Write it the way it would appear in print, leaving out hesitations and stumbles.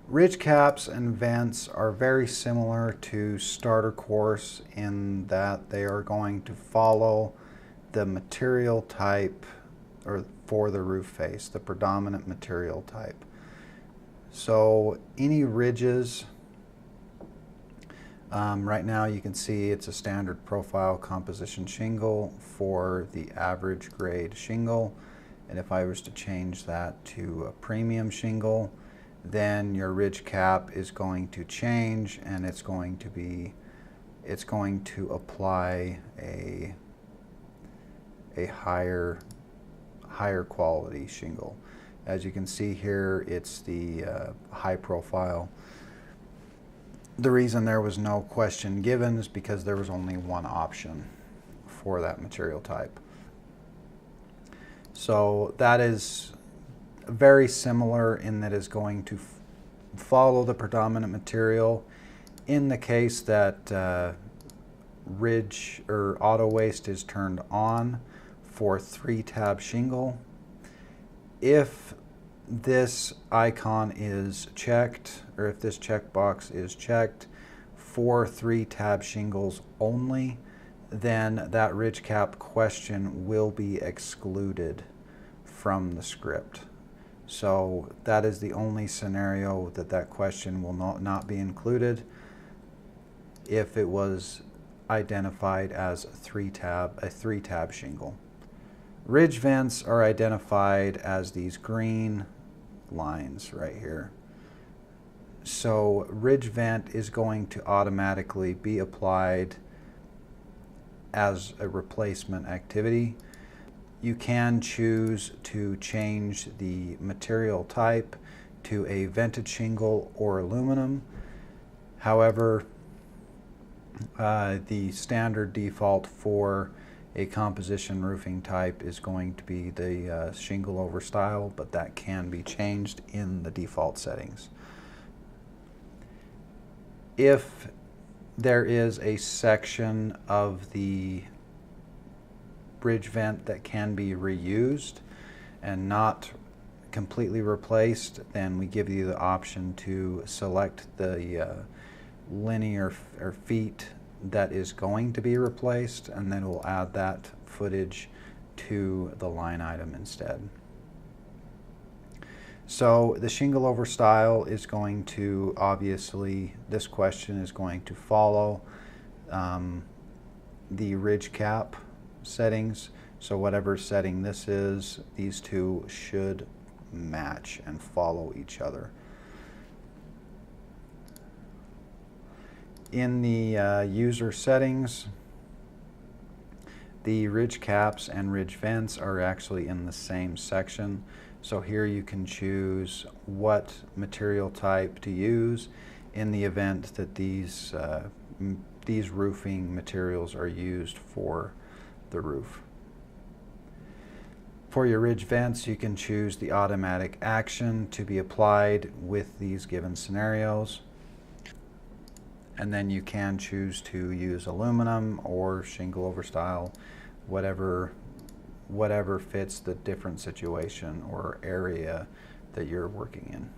Ridge caps and vents are very similar to starter course in that they are going to follow the material type or for the roof face, the predominant material type. So any ridges, right now you can see it's a standard profile composition shingle for the average grade shingle. And if I was to change that to a premium shingle, then your ridge cap is going to change, and it's going to apply a higher quality shingle. As you can see here, it's the high profile. The reason there was no question given is because there was only one option for that material type. So that is very similar in that is going to follow the predominant material. In the case that ridge or auto waste is turned on for 3-tab shingle, if this icon is checked, or if this checkbox is checked for 3-tab shingles only, then that ridge cap question will be excluded from the script. So that is the only scenario that that question will not be included if it was identified as a 3-tab shingle. Ridge vents are identified as these green lines right here. So ridge vent is going to automatically be applied as a replacement activity. You can choose to change the material type to a vented shingle or aluminum. However, the standard default for a composition roofing type is going to be the shingle over style, but that can be changed in the default settings. If there is a section of the bridge vent that can be reused and not completely replaced, then we give you the option to select the linear or feet that is going to be replaced, and then we'll add that footage to the line item instead. So the shingle over style is going to, obviously, this question is going to follow the ridge cap settings. So whatever setting this is, these two should match and follow each other. In the user settings, the ridge caps and ridge vents are actually in the same section. So here you can choose what material type to use in the event that these roofing materials are used for the roof. For your ridge vents, you can choose the automatic action to be applied with these given scenarios. And then you can choose to use aluminum or shingle over style, whatever fits the different situation or area that you're working in.